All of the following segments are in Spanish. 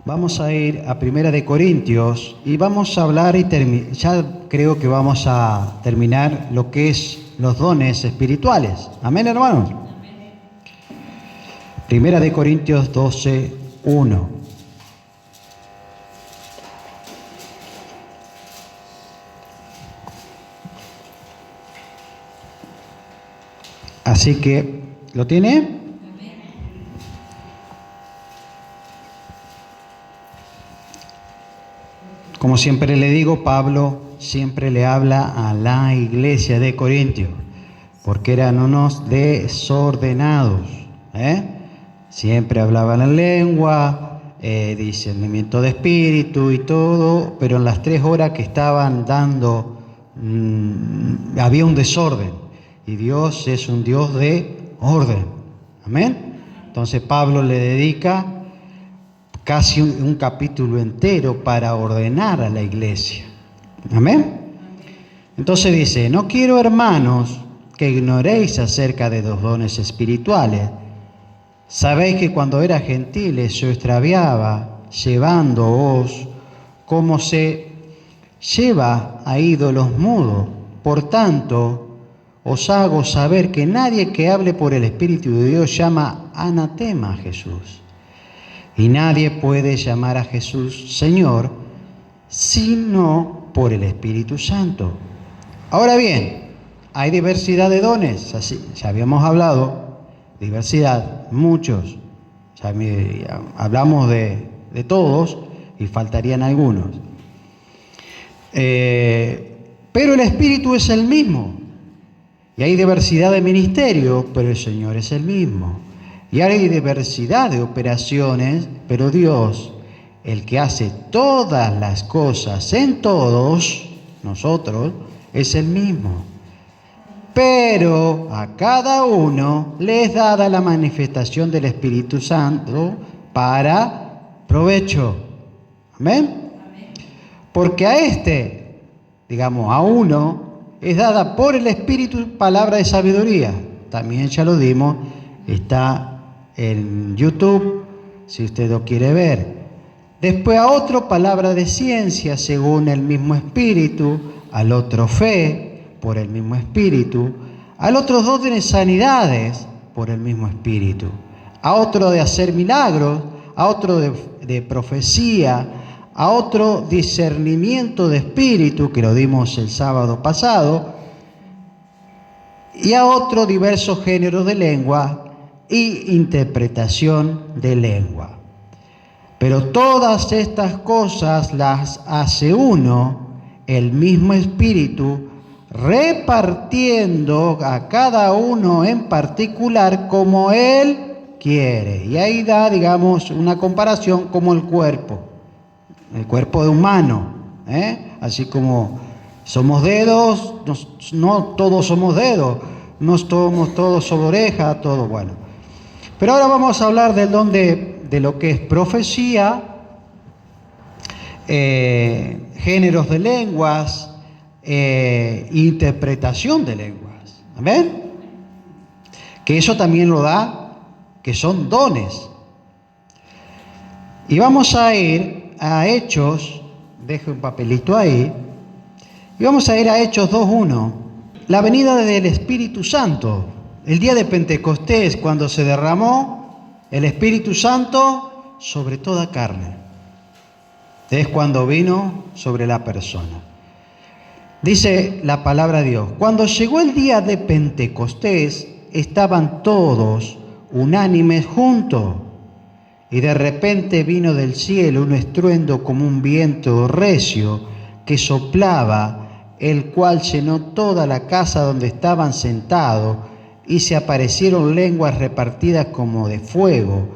Vamos a ir a Primera de Corintios y vamos a hablar ya creo que vamos a terminar lo que es los dones espirituales. Amén, hermanos. Primera de Corintios 12, 1. Así que, ¿lo tiene? Como siempre le digo, Pablo siempre le habla a la iglesia de Corintios, porque eran unos desordenados, Siempre hablaban en lengua, discernimiento de espíritu y todo, pero en las 3 horas que estaban dando había un desorden, y Dios es un Dios de orden. Amén. Entonces Pablo le dedica casi un capítulo entero para ordenar a la iglesia. Amén. Entonces dice: no quiero, hermanos, que ignoréis acerca de los dones espirituales. Sabéis que cuando era gentiles yo extraviaba, llevándoos como se lleva a ídolos mudos. Por tanto, os hago saber que nadie que hable por el Espíritu de Dios llama anatema a Jesús. Y nadie puede llamar a Jesús Señor sino por el Espíritu Santo. Ahora bien, hay diversidad de dones, así ya habíamos hablado, diversidad, muchos. Ya hablamos de todos y faltarían algunos. Pero el Espíritu es el mismo. Y hay diversidad de ministerios, pero el Señor es el mismo. Y hay diversidad de operaciones, pero Dios, el que hace todas las cosas en todos nosotros, es el mismo. Pero a cada uno le es dada la manifestación del Espíritu Santo para provecho. ¿Amén? Porque a uno, es dada por el Espíritu palabra de sabiduría. También ya lo dimos, está en YouTube, si usted lo quiere ver. Después a otro palabra de ciencia según el mismo Espíritu, al otro fe por el mismo Espíritu, al otro dones de sanidades por el mismo Espíritu, a otro de hacer milagros, a otro de profecía, a otro discernimiento de espíritu, que lo dimos el sábado pasado, y a otro diversos géneros de lengua y interpretación de lengua. Pero todas estas cosas las hace uno, el mismo Espíritu, repartiendo a cada uno en particular como Él quiere. Y ahí da, una comparación como el cuerpo de humano, Así como somos dedos, no todos somos dedos, no somos todos sobre oreja, todo bueno. Pero ahora vamos a hablar del don de lo que es profecía, géneros de lenguas, interpretación de lenguas. ¿Amén? Que eso también lo da, que son dones. Y vamos a ir a Hechos, dejo un papelito ahí, y vamos a ir a Hechos 2:1. La venida del Espíritu Santo. El día de Pentecostés, cuando se derramó el Espíritu Santo sobre toda carne. Es cuando vino sobre la persona. Dice la palabra de Dios: cuando llegó el día de Pentecostés, estaban todos unánimes juntos. Y de repente vino del cielo un estruendo como un viento recio que soplaba, el cual llenó toda la casa donde estaban sentados, y se aparecieron lenguas repartidas como de fuego,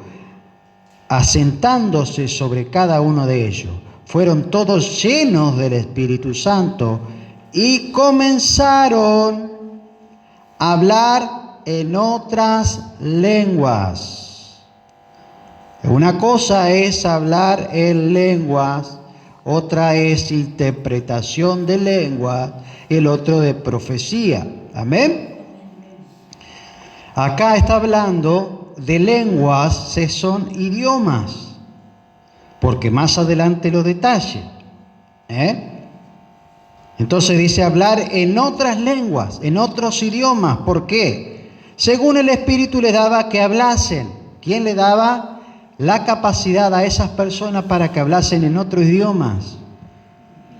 asentándose sobre cada uno de ellos. Fueron todos llenos del Espíritu Santo y comenzaron a hablar en otras lenguas. Una cosa es hablar en lenguas, otra es interpretación de lenguas, el otro de profecía. Amén. Acá está hablando de lenguas, son idiomas. porque más adelante lo detalle. Entonces dice hablar en otras lenguas, en otros idiomas. ¿Por qué? Según el Espíritu les daba que hablasen. ¿Quién le daba la capacidad a esas personas para que hablasen en otros idiomas?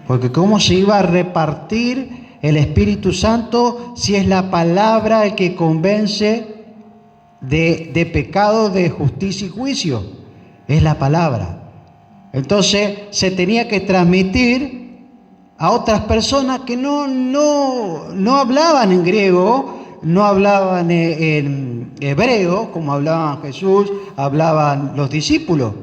Porque ¿cómo se iba a repartir el Espíritu Santo si es la palabra el que convence de pecado, de justicia y juicio? Es la palabra. Entonces se tenía que transmitir a otras personas que no hablaban en griego, no hablaban en hebreo, como hablaban Jesús, hablaban los discípulos.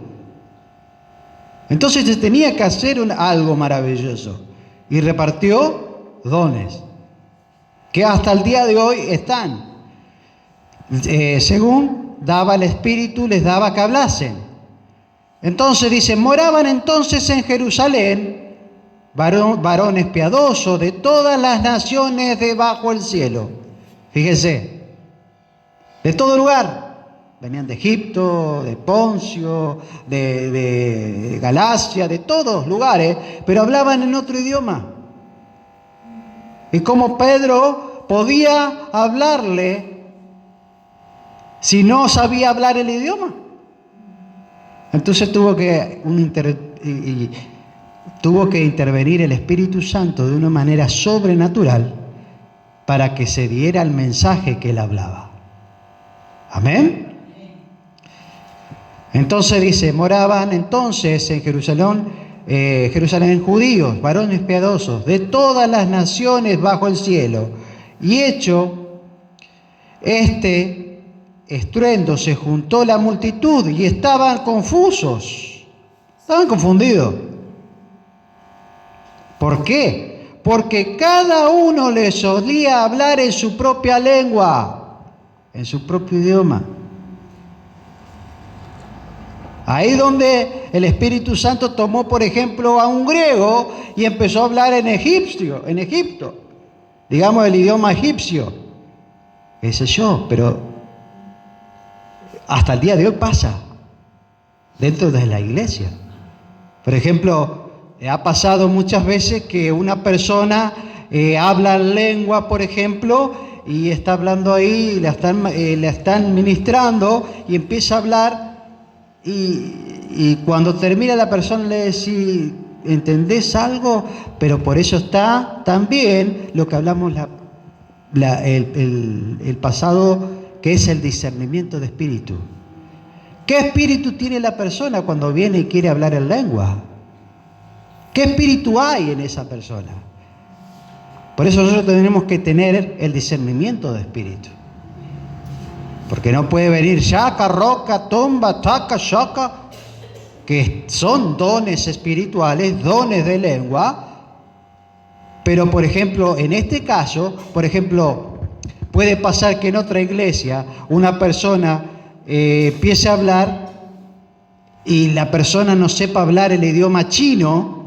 Entonces se tenía que hacer algo maravilloso. Y repartió dones, que hasta el día de hoy están. Según daba el Espíritu, les daba que hablasen. Entonces dice, moraban entonces en Jerusalén varones piadosos de todas las naciones debajo del cielo. Fíjese, de todo lugar. Venían de Egipto, de Poncio, de Galacia, de todos lugares, pero hablaban en otro idioma. Y como Pedro podía hablarle si no sabía hablar el idioma. Entonces tuvo que intervenir el Espíritu Santo de una manera sobrenatural para que se diera el mensaje que él hablaba. Amén. Entonces dice, moraban entonces en Jerusalén judíos, varones piadosos, de todas las naciones bajo el cielo. Y hecho este estruendo, se juntó la multitud y estaban confusos, estaban confundidos. ¿Por qué? Porque cada uno les solía hablar en su propia lengua, en su propio idioma. Ahí donde el Espíritu Santo tomó, por ejemplo, a un griego y empezó a hablar en Egipto, digamos el idioma egipcio, qué sé yo, pero hasta el día de hoy pasa dentro de la iglesia. Por ejemplo, ha pasado muchas veces que una persona habla lengua, por ejemplo, y está hablando ahí, la están ministrando y empieza a hablar. Y cuando termina la persona le dice, ¿entendés algo? Pero por eso está también lo que hablamos el pasado, que es el discernimiento de espíritu. ¿Qué espíritu tiene la persona cuando viene y quiere hablar en lengua? ¿Qué espíritu hay en esa persona? Por eso nosotros tenemos que tener el discernimiento de espíritu. Porque no puede venir shaka, roca, tomba, taca, shaka, que son dones espirituales, dones de lengua. Pero, por ejemplo, en este caso, por ejemplo, puede pasar que en otra iglesia una persona empiece a hablar y la persona no sepa hablar el idioma chino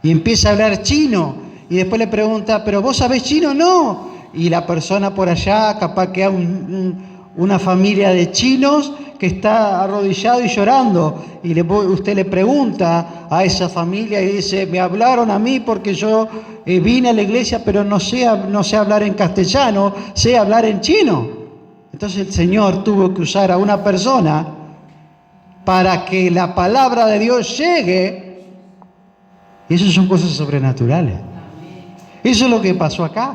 y empieza a hablar chino y después le pregunta, ¿pero vos sabés chino? No. Y la persona por allá, capaz que hay una familia de chinos que está arrodillado y llorando. Y usted le pregunta a esa familia y dice, me hablaron a mí porque yo vine a la iglesia, pero no sé hablar en castellano, sé hablar en chino. Entonces el Señor tuvo que usar a una persona para que la palabra de Dios llegue. Y eso son cosas sobrenaturales. Eso es lo que pasó acá.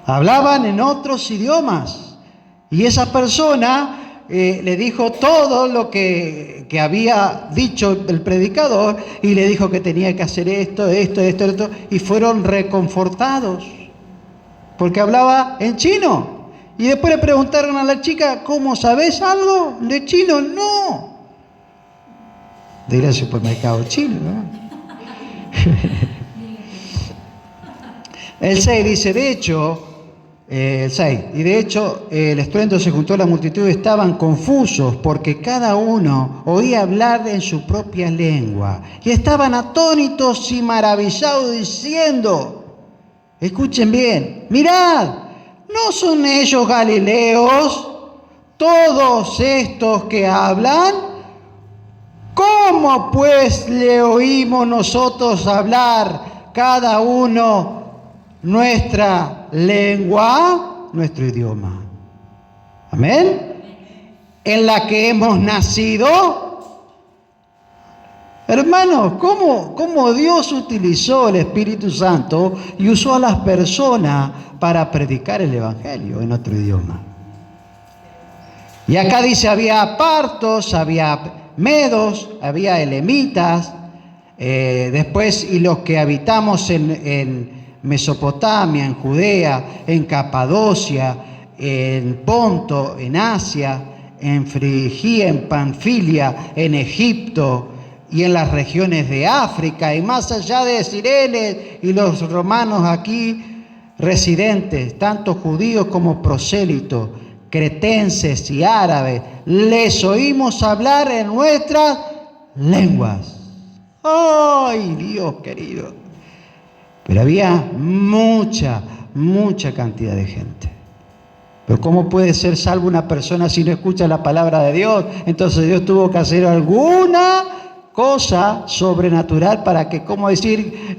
Hablaban en otros idiomas y esa persona le dijo todo lo que había dicho el predicador y le dijo que tenía que hacer esto y fueron reconfortados porque hablaba en chino. Y después le preguntaron a la chica, ¿cómo sabés algo de chino? No. De ir al supermercado chino, ¿no? El 6 dice, de hecho, el estruendo se juntó a la multitud y estaban confusos porque cada uno oía hablar en su propia lengua. Y estaban atónitos y maravillados diciendo, escuchen bien, mirad, ¿no son ellos galileos todos estos que hablan? ¿Cómo pues le oímos nosotros hablar cada uno nuestra lengua, nuestro idioma? Amén. En la que hemos nacido. Hermanos, ¿cómo Dios utilizó el Espíritu Santo y usó a las personas para predicar el Evangelio en otro idioma? Y acá dice, había partos, había medos, había elamitas, después, y los que habitamos en Mesopotamia, en Judea, en Capadocia, en Ponto, en Asia, en Frigia, en Panfilia, en Egipto y en las regiones de África y más allá de Cirene y los romanos aquí residentes, tanto judíos como prosélitos, cretenses y árabes, les oímos hablar en nuestras lenguas. ¡Ay, Dios querido! Pero había mucha cantidad de gente. Pero ¿cómo puede ser salvo una persona si no escucha la palabra de Dios? Entonces Dios tuvo que hacer alguna cosa sobrenatural para que, como decir,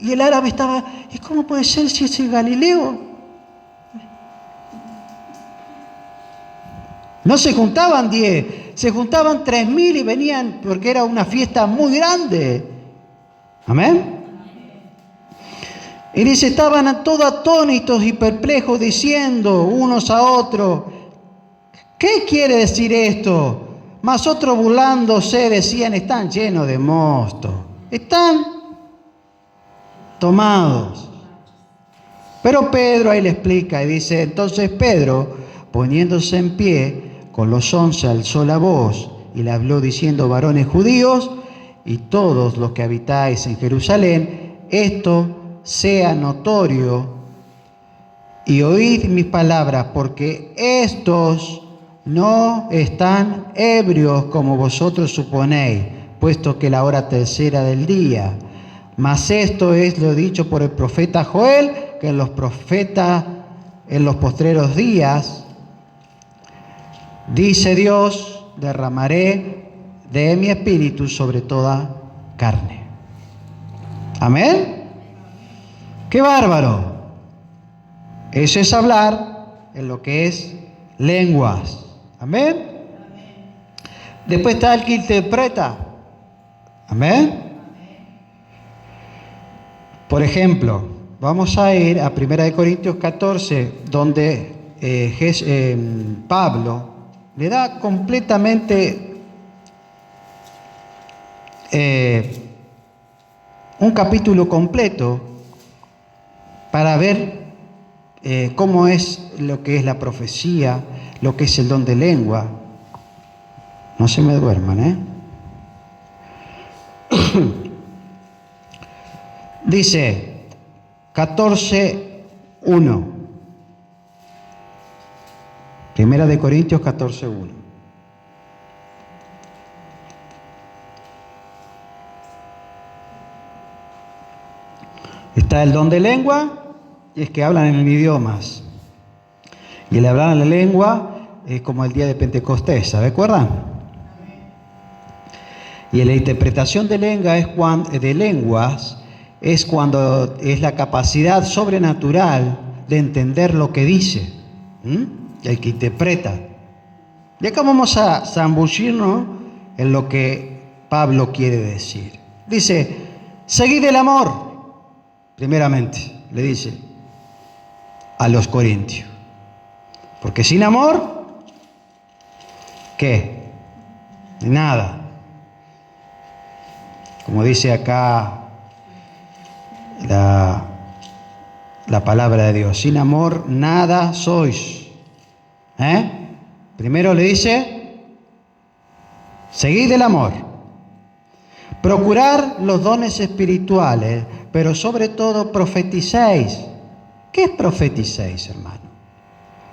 y el árabe estaba, ¿y cómo puede ser si es el Galileo? No se juntaban 10, se juntaban 3.000 y venían porque era una fiesta muy grande. Amén. Y dice, estaban todos atónitos y perplejos diciendo unos a otros, ¿qué quiere decir esto? Mas otros burlándose decían, están llenos de mosto, están tomados. Pero Pedro ahí le explica y dice, entonces Pedro, poniéndose en pie, con los 11 alzó la voz y le habló diciendo, varones judíos y todos los que habitáis en Jerusalén, esto sea notorio y oíd mis palabras, porque estos no están ebrios como vosotros suponéis, puesto que la hora tercera del día. Mas esto es lo dicho por el profeta Joel, que en los postreros días, dice Dios, derramaré de mi espíritu sobre toda carne. Amén. ¡Qué bárbaro! Eso es hablar en lo que es lenguas. Amén. Después está el que interpreta. Amén. Por ejemplo, vamos a ir a 1 Corintios 14, donde Pablo le da completamente un capítulo completo para ver cómo es lo que es la profecía, lo que es el don de lengua. No se me duerman, Dice 14:1. Primera de Corintios 14:1. Está el don de lengua, y es que hablan en idiomas. Y el hablar en la lengua es como el día de Pentecostés, ¿se recuerdan? Y la interpretación de lenguas es cuando es la capacidad sobrenatural de entender lo que dice, el que interpreta. Y acá vamos a zambullirnos en lo que Pablo quiere decir. Dice, seguid el amor, primeramente, le dice a los corintios. Porque sin amor, ¿qué? Nada. Como dice acá la palabra de Dios, sin amor nada sois. Primero le dice, seguid el amor, procurar los dones espirituales, pero sobre todo profeticéis. ¿Qué es profeticéis, hermano?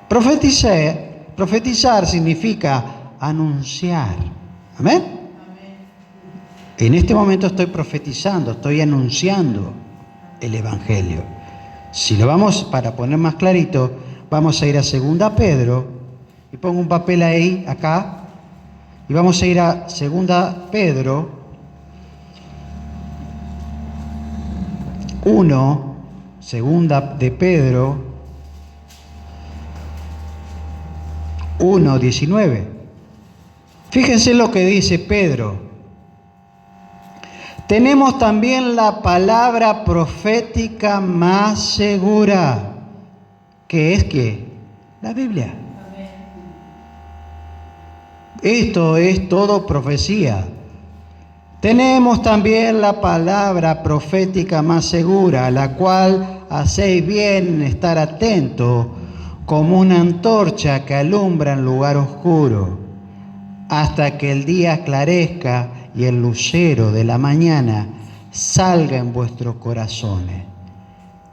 Profetizar significa anunciar. ¿Amén? En este momento estoy profetizando, estoy anunciando el Evangelio. Si lo vamos, para poner más clarito, vamos a ir a 2 Pedro y pongo un papel ahí, acá, y vamos a ir a 2 Pedro 1, 2 de Pedro 1, 19. Fíjense lo que dice Pedro. Tenemos también la palabra profética más segura, que es ¿qué? La Biblia. Esto es todo profecía. Tenemos también la palabra profética más segura, la cual hacéis bien en estar atento, como una antorcha que alumbra en lugar oscuro, hasta que el día esclarezca y el lucero de la mañana salga en vuestros corazones.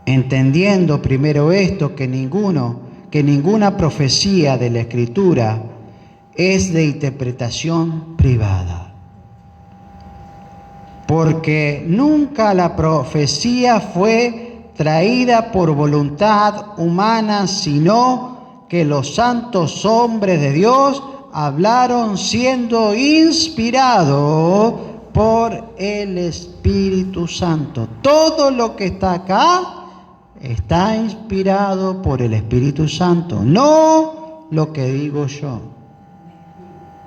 Entendiendo primero esto, que ninguna profecía de la Escritura es de interpretación privada. Porque nunca la profecía fue traída por voluntad humana, sino que los santos hombres de Dios hablaron siendo inspirados por el Espíritu Santo. Todo lo que está acá está inspirado por el Espíritu Santo, no lo que digo yo.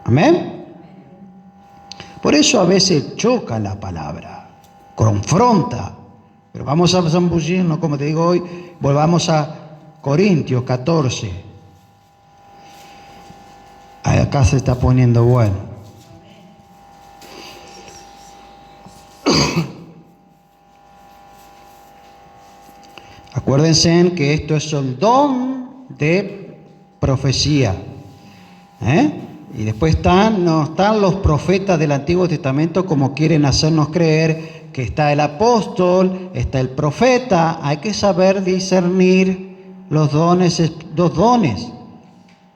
Amén. Por eso a veces choca la palabra, confronta. Pero vamos a zambullirnos, como te digo hoy, volvamos a Corintios 14. Acá se está poniendo bueno. Acuérdense que esto es el don de profecía. Y después no están los profetas del Antiguo Testamento como quieren hacernos creer que está el apóstol, está el profeta. Hay que saber discernir los dones.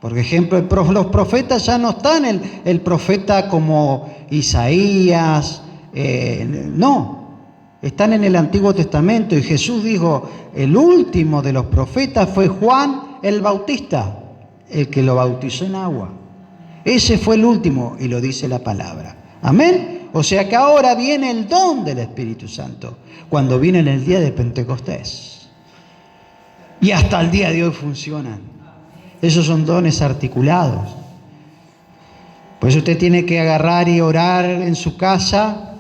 Por ejemplo, los profetas ya no están el profeta como Isaías, no, están en el Antiguo Testamento. Y Jesús dijo, el último de los profetas fue Juan el Bautista, el que lo bautizó en agua. Ese fue el último, y lo dice la palabra. Amén. O sea que ahora viene el don del Espíritu Santo, cuando viene en el día de Pentecostés. Y hasta el día de hoy funcionan. Esos son dones articulados. Pues usted tiene que agarrar y orar en su casa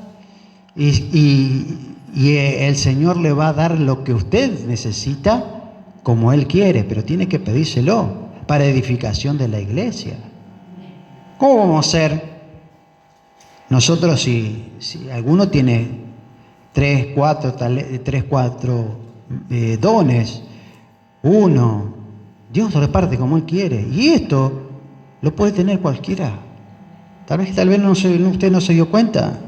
y el Señor le va a dar lo que usted necesita como Él quiere, pero tiene que pedírselo para edificación de la iglesia. ¿Cómo vamos a hacer nosotros si alguno tiene 3, 4 dones? Uno, Dios lo reparte como Él quiere. Y esto lo puede tener cualquiera. Tal vez usted no se dio cuenta.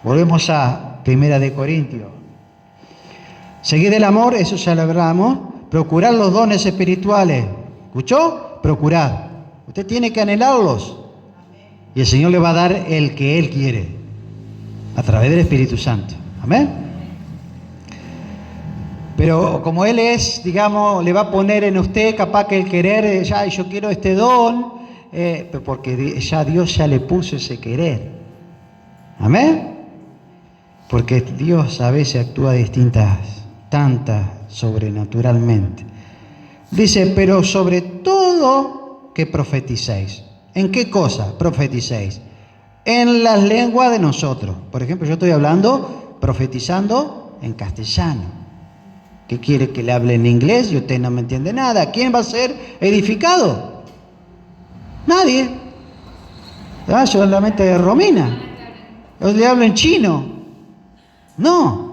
Volvemos a 1 Corintios. Seguid el amor, eso ya lo hablamos. Procurad los dones espirituales. ¿Escuchó? Procurad. Usted tiene que anhelarlos. Y el Señor le va a dar el que Él quiere. A través del Espíritu Santo. Amén. Pero como Él es, digamos, le va a poner en usted capaz que el querer, ya yo quiero este don, porque ya Dios ya le puso ese querer. Amén. Porque Dios a veces actúa tantas sobrenaturalmente. Dice, pero sobre todo que profeticéis. ¿En qué cosa profeticéis? En las lenguas de nosotros. Por ejemplo, yo estoy hablando, profetizando en castellano. ¿Qué quiere que le hable en inglés? Y usted no me entiende nada. ¿Quién va a ser edificado? Nadie. Solamente de Romina. Yo le hablo en chino. No.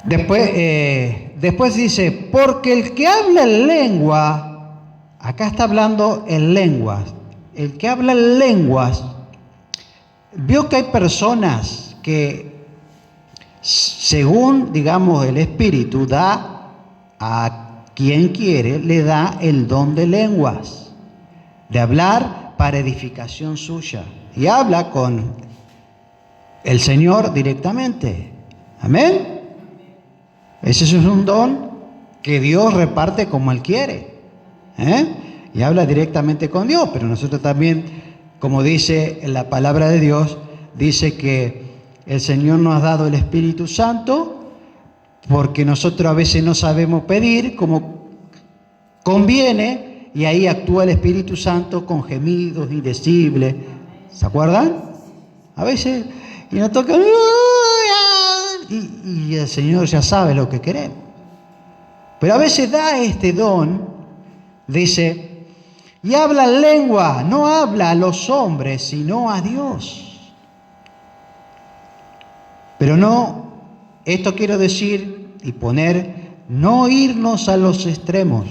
Después dice, porque el que habla en lengua, acá está hablando en lenguas. El que habla en lenguas, vio que hay personas que según, digamos, el Espíritu da a quien quiere, le da el don de lenguas, de hablar para edificación suya. Y habla con el Señor directamente. Amén. Ese es un don que Dios reparte como Él quiere, y habla directamente con Dios. Pero nosotros también, como dice en la palabra de Dios, dice que el Señor nos ha dado el Espíritu Santo porque nosotros a veces no sabemos pedir como conviene, y ahí actúa el Espíritu Santo con gemidos indecibles. ¿Se acuerdan? A veces, y nos toca, y el Señor ya sabe lo que queremos. Pero a veces da este don, dice, y habla en lengua, no habla a los hombres, sino a Dios. Pero no, esto quiero decir y poner, no irnos a los extremos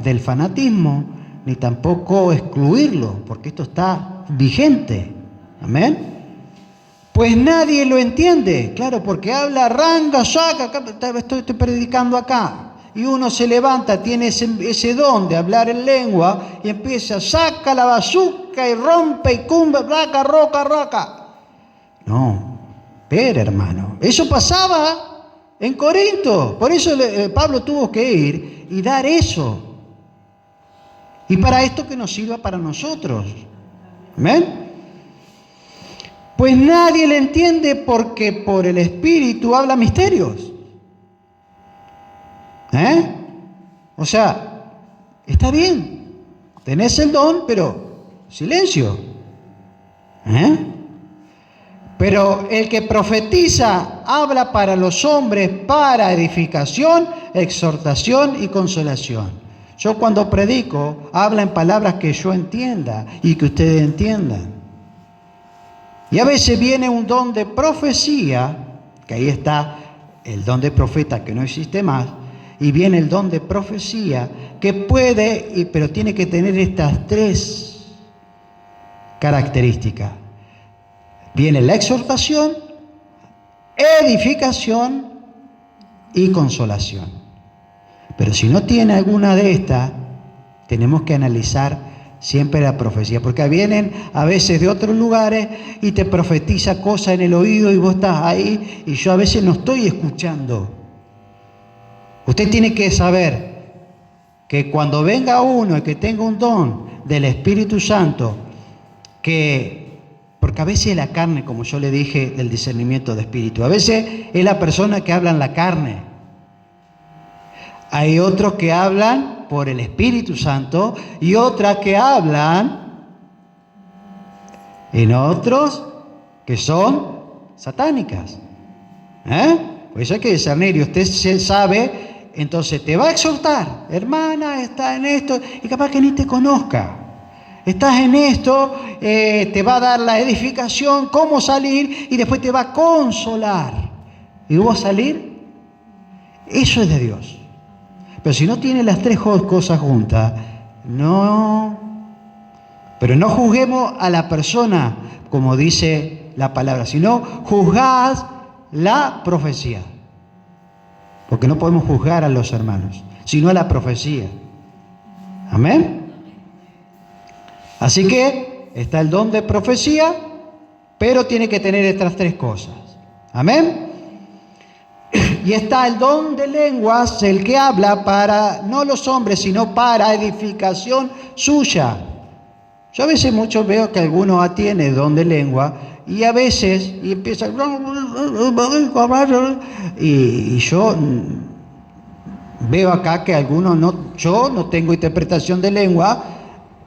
del fanatismo, ni tampoco excluirlo, porque esto está vigente. Amén. Pues nadie lo entiende, claro, porque habla ranga, saca, estoy predicando acá, y uno se levanta, tiene ese don de hablar en lengua, y empieza, saca la bazuca y rompe y cumbe, raca, roca, roca. No, pero hermano, eso pasaba en Corinto, por eso Pablo tuvo que ir y dar eso. Y para esto que nos sirva para nosotros. ¿Amén? Pues nadie le entiende porque por el Espíritu habla misterios. O sea, está bien, tenés el don, pero silencio. Pero el que profetiza habla para los hombres para edificación, exhortación y consolación. Yo cuando predico, hablo en palabras que yo entienda y que ustedes entiendan. Y a veces viene un don de profecía, que ahí está el don de profeta que no existe más, y viene el don de profecía que puede, pero tiene que tener estas tres características. Viene la exhortación, edificación y consolación. Pero si no tiene alguna de estas, tenemos que analizar siempre la profecía, porque vienen a veces de otros lugares y te profetiza cosas en el oído y vos estás ahí y yo a veces no estoy escuchando. Usted tiene que saber que cuando venga uno y que tenga un don del Espíritu Santo, porque a veces la carne, como yo le dije, del discernimiento de espíritu, a veces es la persona que habla en la carne. Hay otros que hablan por el Espíritu Santo y otras que hablan en otros que son satánicas. Por eso hay que discernir, y usted se sabe, entonces te va a exhortar, hermana, está en esto, y capaz que ni te conozca. Estás en esto, te va a dar la edificación, cómo salir, y después te va a consolar. ¿Y vos salir? Eso es de Dios. Pero si no tiene las tres cosas juntas, no. Pero no juzguemos a la persona, como dice la palabra, sino juzgad la profecía. Porque no podemos juzgar a los hermanos, sino a la profecía. Amén. Así que está el don de profecía, pero tiene que tener estas tres cosas. Amén. Y está el don de lenguas, el que habla para, no los hombres, sino para edificación suya. Yo a veces mucho veo que alguno tiene don de lengua y a veces y empieza y yo veo acá que algunos no, yo no tengo interpretación de lengua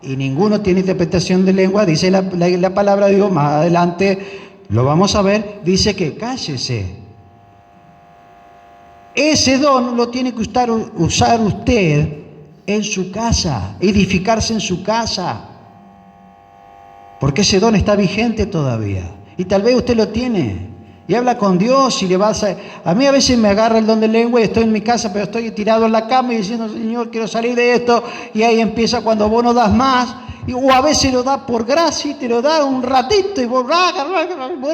y ninguno tiene interpretación de lengua, dice la palabra de Dios, más adelante lo vamos a ver, dice que cállese. Ese don lo tiene que usar usted en su casa, edificarse en su casa, porque ese don está vigente todavía y tal vez usted lo tiene y habla con Dios y le vas a mí a veces me agarra el don de lengua y estoy en mi casa, pero estoy tirado en la cama y diciendo, Señor, quiero salir de esto, y ahí empieza cuando vos no das más, o a veces lo da por gracia y te lo da un ratito y vos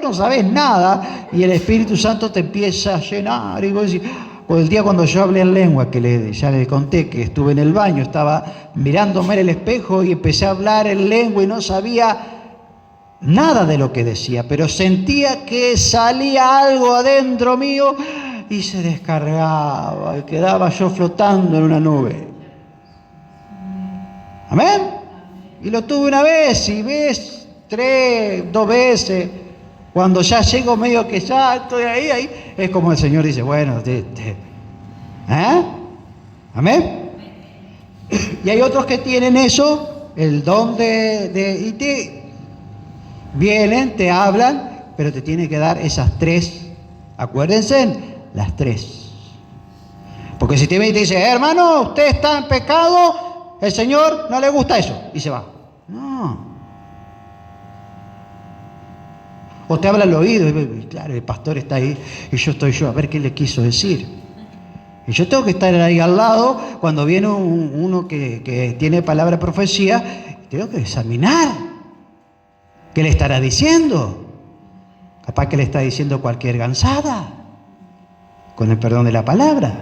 no sabés nada y el Espíritu Santo te empieza a llenar y vos decís, el día cuando yo hablé en lengua, que ya le conté que estuve en el baño, estaba mirándome en el espejo y empecé a hablar en lengua y no sabía nada de lo que decía, pero sentía que salía algo adentro mío y se descargaba y quedaba yo flotando en una nube. Amén. Y lo tuve una vez y ves 3, 2 veces. Cuando ya llego medio que ya estoy ahí, es como el Señor dice, bueno, amén. Y hay otros que tienen eso, el don y te vienen, te hablan, pero te tiene que dar esas 3. Acuérdense, las 3. Porque si te viene y te dice, hermano, usted está en pecado, el Señor no le gusta eso, y se va. No. O te habla al oído, y claro, el pastor está ahí, y yo estoy a ver qué le quiso decir. Y yo tengo que estar ahí al lado, cuando viene uno que tiene palabra de profecía, tengo que examinar. ¿Qué le estará diciendo? Capaz que le está diciendo cualquier gansada, con el perdón de la palabra.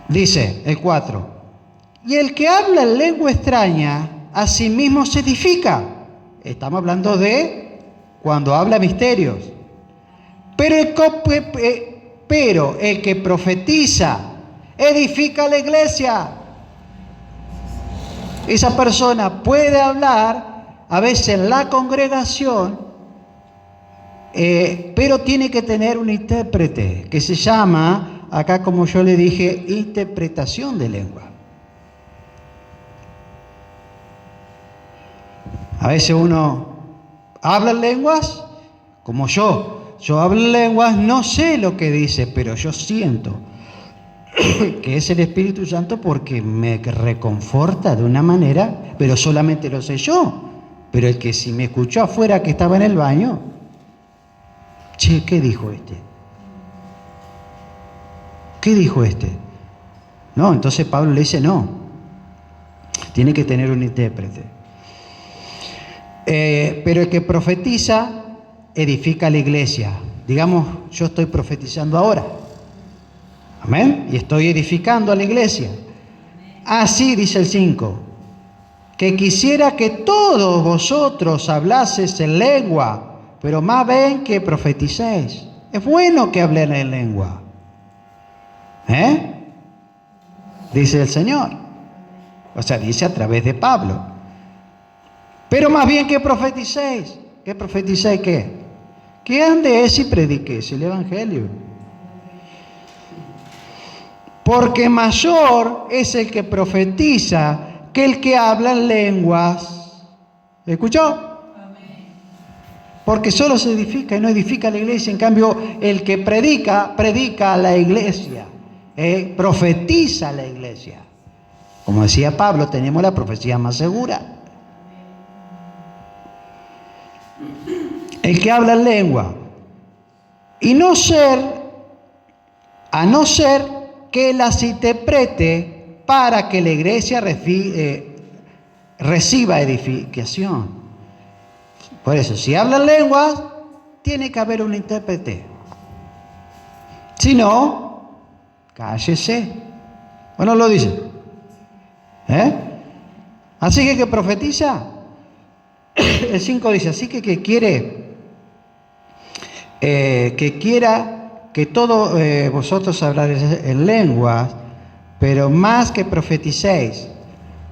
Dice el 4, y el que habla en lengua extraña, a sí mismo se edifica. Estamos hablando de cuando habla misterios. Pero el que profetiza, edifica la iglesia. Esa persona puede hablar a veces en la congregación, pero tiene que tener un intérprete que se llama, acá como yo le dije, interpretación de lengua. A veces uno habla en lenguas, como yo hablo en lenguas, no sé lo que dice, pero yo siento que es el Espíritu Santo porque me reconforta de una manera, pero solamente lo sé yo. Pero el que si me escuchó afuera que estaba en el baño, che, ¿qué dijo este? ¿Qué dijo este? No, entonces Pablo le dice no. Tiene que tener un intérprete. Pero el que profetiza, edifica la iglesia. Digamos, yo estoy profetizando ahora. Amén. Y estoy edificando a la iglesia. Así dice el 5. Que quisiera que todos vosotros hablaseis en lengua, pero más bien que profeticéis. Es bueno que hablen en lengua. Dice el Señor. O sea, dice a través de Pablo. Pero más bien que profeticéis. ¿Que profeticéis qué? Que andeis y prediquéis el Evangelio. Porque mayor es el que profetiza que el que habla en lenguas. ¿Escuchó? Porque solo se edifica y no edifica la iglesia. En cambio, el que predica a la iglesia. Profetiza a la iglesia. Como decía Pablo, tenemos la profecía más segura. El que habla en lengua. A no ser que las interprete para que la iglesia reciba edificación. Por eso, si hablan lenguas, tiene que haber un intérprete. Si no, cállese. Bueno, lo dice. Así que profetiza. El 5 dice, así que quiera que todos vosotros hablaréis en lenguas, pero más que profeticéis,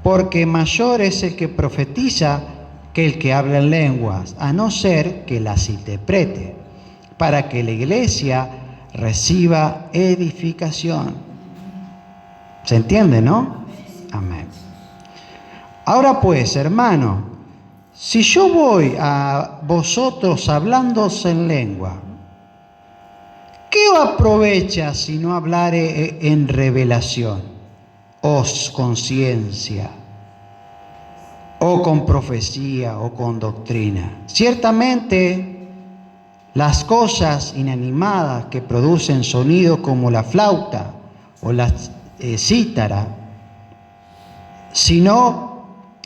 porque mayor es el que profetiza que el que habla en lenguas, a no ser que las interprete, para que la iglesia reciba edificación. ¿Se entiende, no? Amén. Ahora pues, hermano, si yo voy a vosotros hablándoos en lengua, ¿qué os aprovecha si no hablare en revelación, o con ciencia, o con profecía, o con doctrina? Ciertamente, las cosas inanimadas que producen sonido como la flauta o la cítara, si no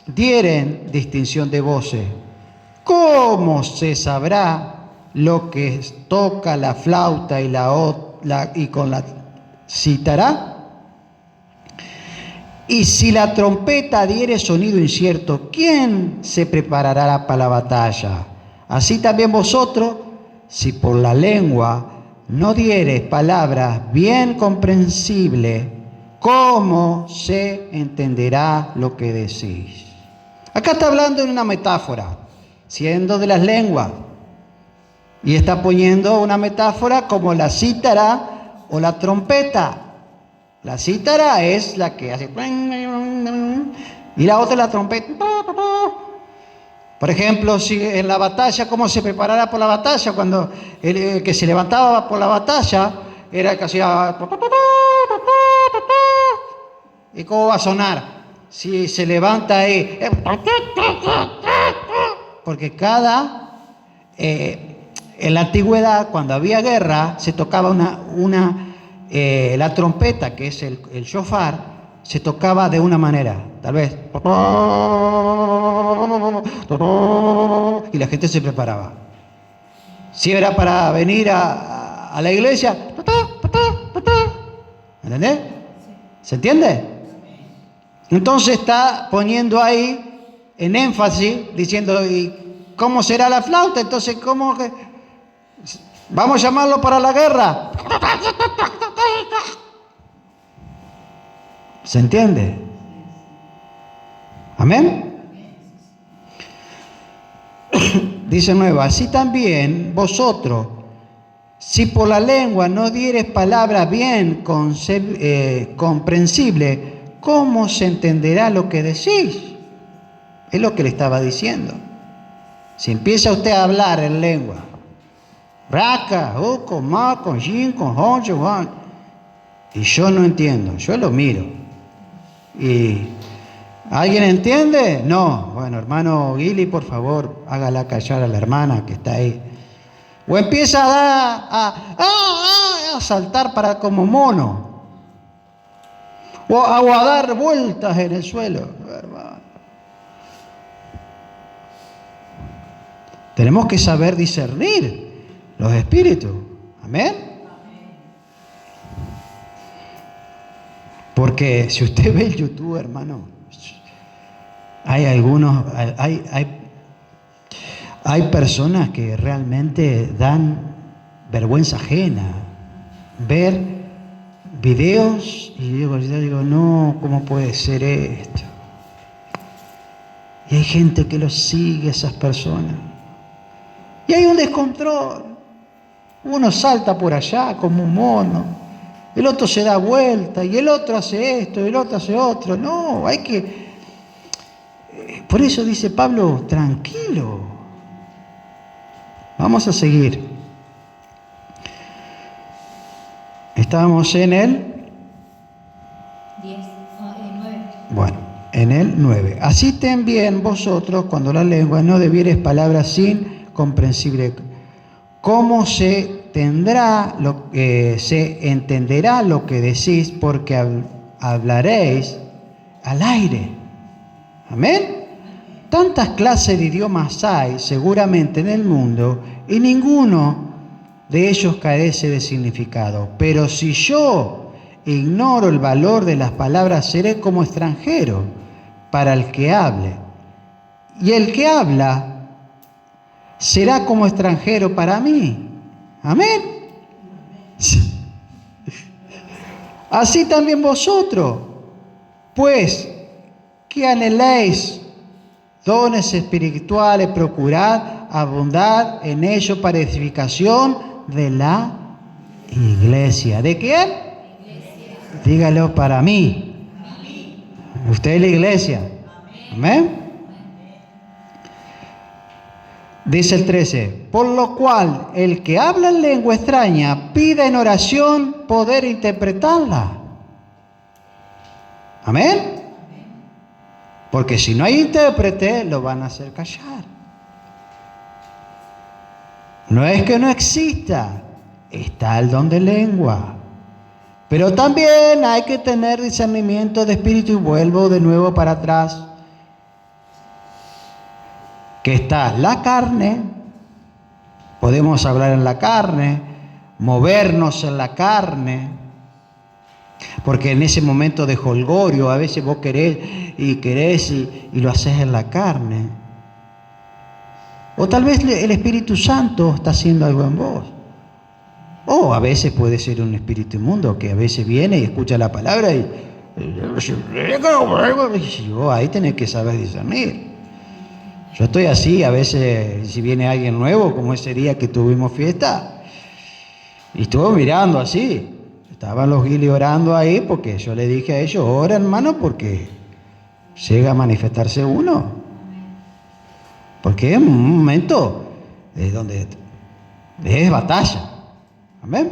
dieren distinción de voces, ¿cómo se sabrá lo que toca la flauta y con la cítara? Y si la trompeta diere sonido incierto, ¿quién se preparará para la batalla? Así también vosotros, si por la lengua no dieres palabras bien comprensibles, ¿cómo se entenderá lo que decís? Acá está hablando en una metáfora, siendo de las lenguas, y está poniendo una metáfora como la cítara o la trompeta. La cítara es la que hace, y la otra es la trompeta. Por ejemplo, si en la batalla, ¿cómo se preparará por la batalla? Cuando el que se levantaba por la batalla era el que hacía... ¿Y cómo va a sonar? Si se levanta ahí... Porque en la antigüedad, cuando había guerra, se tocaba la trompeta, que es el shofar, se tocaba de una manera, tal vez, y la gente se preparaba. Si era para venir a la iglesia, ¿entendés? ¿Se entiende? Entonces está poniendo ahí en énfasis, diciendo, ¿y cómo será la flauta? Entonces, ¿cómo que vamos a llamarlo para la guerra? ¿Se entiende? ¿Amén? Dice nuevo, así también vosotros, si por la lengua no dieres palabras bien comprensibles, ¿cómo se entenderá lo que decís? Es lo que le estaba diciendo. Si empieza usted a hablar en lengua, raca, uco, maco, yin, con honcho, juan, y yo no entiendo, yo lo miro. ¿Y alguien entiende? No. Bueno, hermano Guili, por favor, hágala callar a la hermana que está ahí. O empieza a saltar para como mono. O a dar vueltas en el suelo, hermano. Tenemos que saber discernir los espíritus. Amén. Porque si usted ve el YouTube, hermano, hay personas que realmente dan vergüenza ajena. Ver videos y yo digo, no, ¿cómo puede ser esto? Y hay gente que los sigue, esas personas. Y hay un descontrol. Uno salta por allá como un mono. El otro se da vuelta y el otro hace esto y el otro hace otro. No, hay que... Por eso dice Pablo, tranquilo. Vamos a seguir. Estábamos en el 9. Bueno, en el 9. Así también vosotros, cuando la lengua no debieres palabras incomprensibles, ¿cómo se entenderá lo que decís? Porque hablaréis al aire. Amén. Tantas clases de idiomas hay seguramente en el mundo y ninguno de ellos carece de significado. Pero si yo ignoro el valor de las palabras, seré como extranjero para el que hable. Y el que habla será como extranjero para mí. Amén. Así también vosotros, pues, que anheléis dones espirituales, procurad abundar en ello para edificación de la iglesia. ¿De quién? Dígalo para mí. Usted es la iglesia. Amén. Dice el 13, por lo cual el que habla en lengua extraña pida en oración poder interpretarla. Amén. Porque si no hay intérprete, lo van a hacer callar. No es que no exista, está el don de lengua. Pero también hay que tener discernimiento de espíritu y vuelvo de nuevo para atrás. Que está la carne, podemos hablar en la carne, movernos en la carne, porque en ese momento de jolgorio a veces vos querés y lo haces en la carne. O tal vez el Espíritu Santo está haciendo algo en vos. O a veces puede ser un espíritu inmundo que a veces viene y escucha la palabra y ahí tenés que saber discernir. Yo estoy así, a veces si viene alguien nuevo, como ese día que tuvimos fiesta, y estuve mirando así, estaban los guilis orando ahí, porque yo le dije a ellos, ora hermano, porque llega a manifestarse uno, porque es un momento donde es batalla. Amén.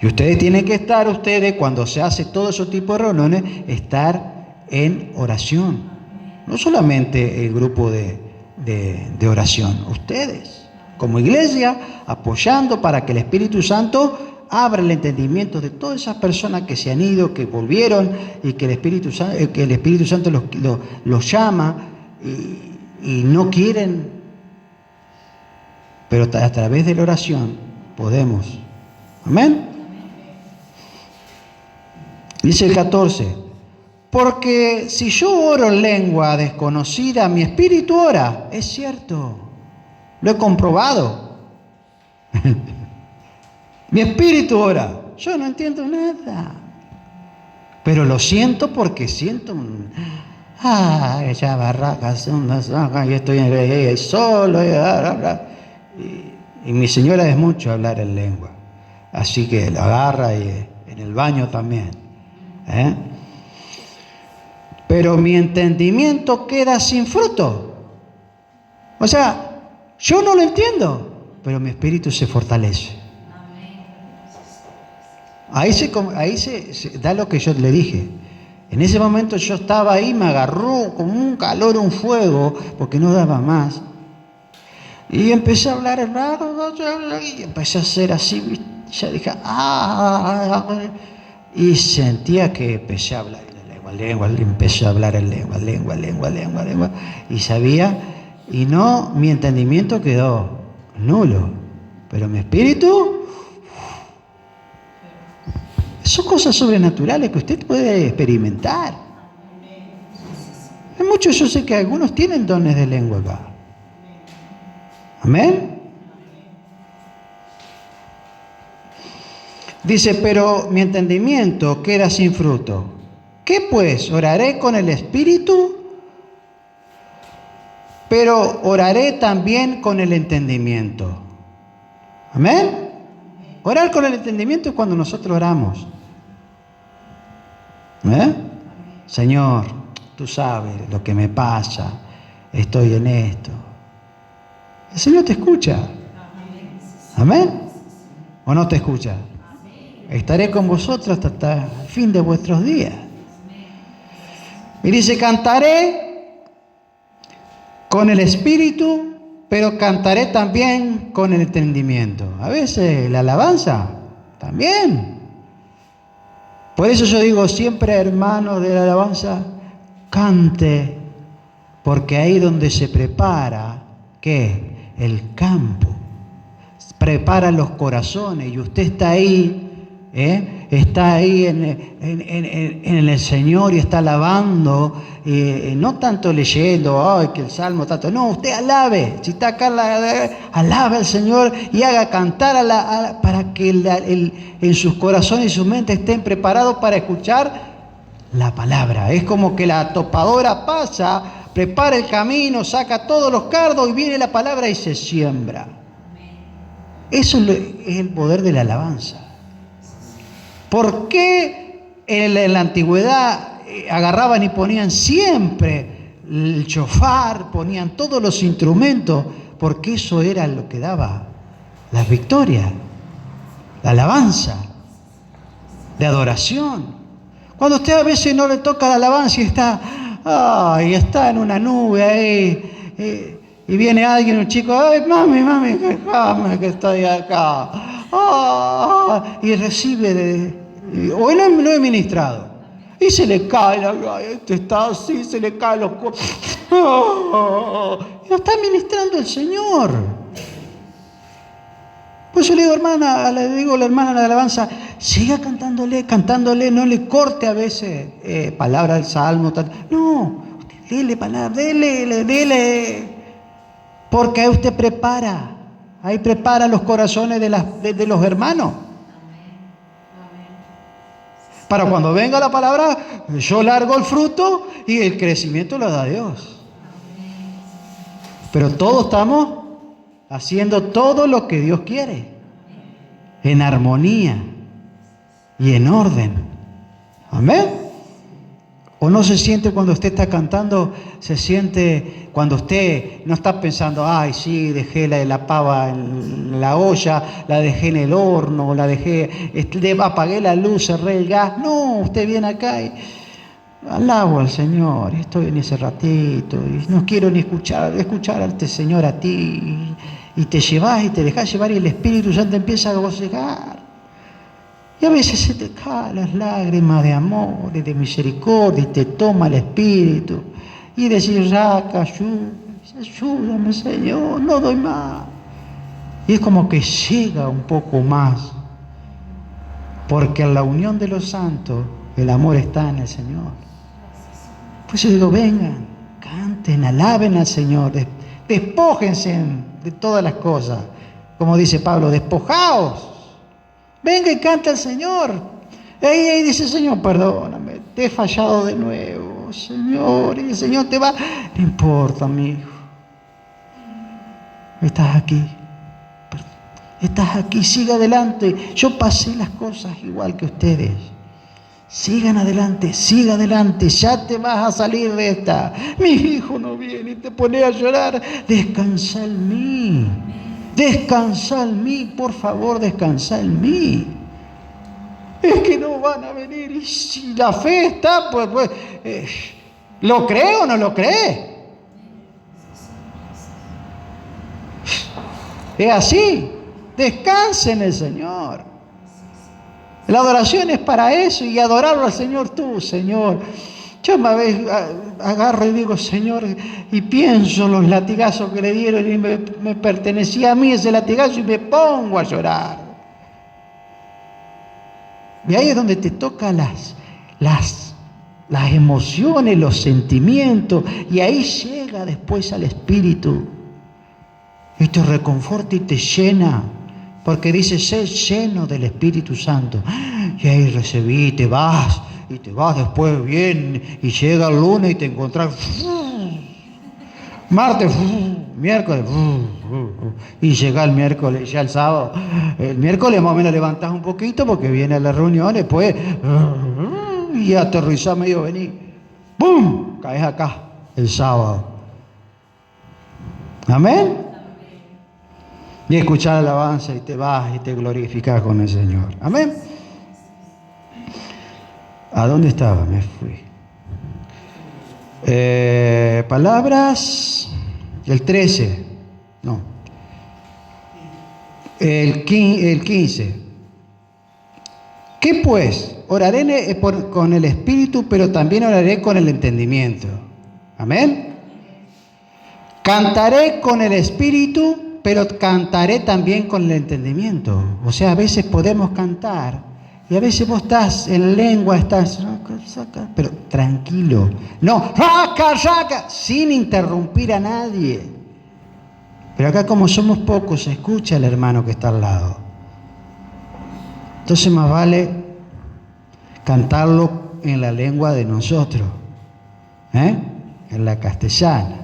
Y ustedes tienen que estar, cuando se hace todo ese tipo de reuniones, estar en oración. No solamente el grupo de oración, ustedes, como iglesia, apoyando para que el Espíritu Santo abra el entendimiento de todas esas personas que se han ido, que volvieron, y que el Espíritu Santo los llama y no quieren. Pero a través de la oración podemos. Amén. Dice el 14. Porque si yo oro en lengua desconocida, mi espíritu ora. Es cierto. Lo he comprobado. Mi espíritu ora. Yo no entiendo nada. Pero lo siento porque siento esa barraca, y estoy solo. Y mi señora es mucho hablar en lengua. Así que lo agarra y en el baño también. Pero mi entendimiento queda sin fruto. O sea, yo no lo entiendo, pero mi espíritu se fortalece. Ahí se da lo que yo le dije. En ese momento yo estaba ahí, me agarró como un calor, un fuego, porque no daba más. Y empecé a hablar, y empecé a hacer así, ya dije, y sentía que empecé a hablar en lengua, empecé a hablar en lengua, y sabía, y no, mi entendimiento quedó nulo, pero mi espíritu, son cosas sobrenaturales que usted puede experimentar. Hay muchos, yo sé que algunos tienen dones de lengua acá. Amén. Dice, pero mi entendimiento queda sin fruto. ¿Qué pues? ¿Oraré con el espíritu? Pero oraré también con el entendimiento. Amén. Orar con el entendimiento es cuando nosotros oramos. Señor, tú sabes lo que me pasa, estoy en esto. El Señor te escucha. Amén. ¿O no te escucha? Estaré con vosotros hasta el fin de vuestros días. Y dice, cantaré con el espíritu, pero cantaré también con el entendimiento. A veces la alabanza también. Por eso yo digo siempre, hermano de la alabanza, cante, porque ahí donde se prepara, ¿qué? El campo. Prepara los corazones y usted está ahí. Está ahí en el Señor y está alabando, no tanto leyendo, que el Salmo, tanto, no, usted alabe, si está acá, alabe al Señor y haga cantar para que en sus corazones y sus mentes estén preparados para escuchar la palabra. Es como que la topadora pasa, prepara el camino, saca todos los cardos y viene la palabra y se siembra. Eso es el poder de la alabanza. ¿Por qué en la antigüedad agarraban y ponían siempre el shofar, ponían todos los instrumentos? Porque eso era lo que daba las victorias, la alabanza, la adoración. Cuando usted a veces no le toca la alabanza y está en una nube ahí, y viene alguien, un chico, ay, mami, que estoy acá. Y recibe hoy no he ministrado. Y se le cae está así, se le caen los cuerpos. Lo está ministrando el Señor. Pues yo le digo, a la hermana de la alabanza, siga cantándole, no le corte a veces palabra del Salmo. No, usted dele palabra, dele. Porque ahí usted prepara. Ahí prepara los corazones de los hermanos. Para cuando venga la palabra, yo largo el fruto y el crecimiento lo da Dios. Pero todos estamos haciendo todo lo que Dios quiere, en armonía y en orden. Amén. ¿O no se siente cuando usted está cantando? Se siente cuando usted no está pensando, ay, sí, dejé la pava en la olla, la dejé en el horno, apagué la luz, cerré el gas. No, usted viene acá y alabo al Señor, estoy en ese ratito y no quiero ni escuchar a este Señor a ti. Y te llevas y te dejas llevar y el Espíritu Santo empieza a regocijar. Y a veces se te caen las lágrimas de amor y de misericordia y te toma el Espíritu. Y decir, Raca, ayúdame Señor, no doy más. Y es como que llega un poco más. Porque en la unión de los santos el amor está en el Señor. Pues yo digo, vengan, canten, alaben al Señor, despójense de todas las cosas. Como dice Pablo, despojaos. Venga y canta al Señor. Ahí dice, Señor, perdóname, te he fallado de nuevo, Señor. Y el Señor te va. No importa, mi hijo. Estás aquí. Estás aquí, siga adelante. Yo pasé las cosas igual que ustedes. Sigan adelante, siga adelante. Ya te vas a salir de esta. Mi hijo no viene y te pone a llorar. Descansa en mí. Descansa en mí, por favor, descansa en mí. Es que no van a venir. Y si la fe está, pues ¿lo cree o no lo cree? Es así. Descanse en el Señor. La adoración es para eso y adorarlo al Señor tú, Señor. Yo a veces agarro y digo, Señor, y pienso los latigazos que le dieron y me pertenecía a mí ese latigazo y me pongo a llorar. Y ahí es donde te tocan las emociones, los sentimientos, y ahí llega después al Espíritu y te reconforta y te llena, porque dice, sé lleno del Espíritu Santo. Y ahí recibí, te vas después bien, y llega el lunes y te encontrás martes, miércoles, y llega el miércoles, ya el sábado. El miércoles más o menos levantás un poquito porque viene a la reunión, después y aterrizás medio venir, ¡pum!, caes acá el sábado. Amén. Y escuchar alabanza y te vas y te glorificas con el Señor. Amén. ¿A dónde estaba? Me fui. Palabras, el 13. No. El 15. ¿Qué pues? Oraré con el Espíritu, pero también oraré con el entendimiento. Amén. Cantaré con el Espíritu, pero cantaré también con el entendimiento. O sea, a veces podemos cantar y a veces vos estás en lengua, pero tranquilo. No, raca, sin interrumpir a nadie. Pero acá como somos pocos, escucha al hermano que está al lado. Entonces más vale cantarlo en la lengua de nosotros, en la castellana.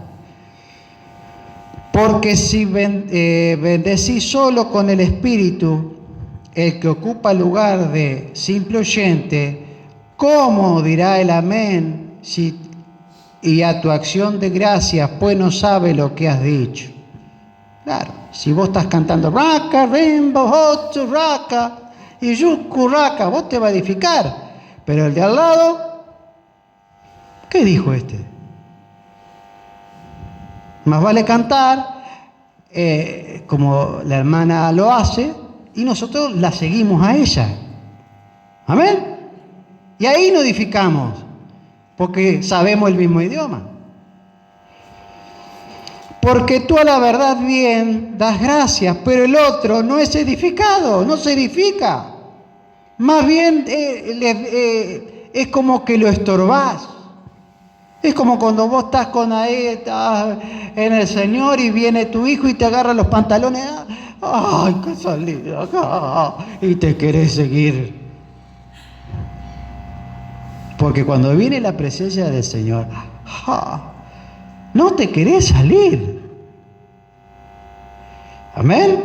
Porque si bendecís solo con el Espíritu, el que ocupa el lugar de simple oyente, ¿cómo dirá el amén y a tu acción de gracias, pues no sabe lo que has dicho? Claro, si vos estás cantando raca, rimbo, hotu, raca, y yuku, raca, vos te va a edificar. Pero el de al lado, ¿qué dijo este? Más vale cantar como la hermana lo hace y nosotros la seguimos a ella. Amén. Y ahí nos edificamos porque sabemos el mismo idioma. Porque tú a la verdad bien das gracias, pero el otro no es edificado, no se edifica. Más bien es como que lo estorbás. Es como cuando vos estás en el Señor y viene tu hijo y te agarra los pantalones. ¡ay, que salí de acá! Y te querés seguir. Porque cuando viene la presencia del Señor, no te querés salir. Amén.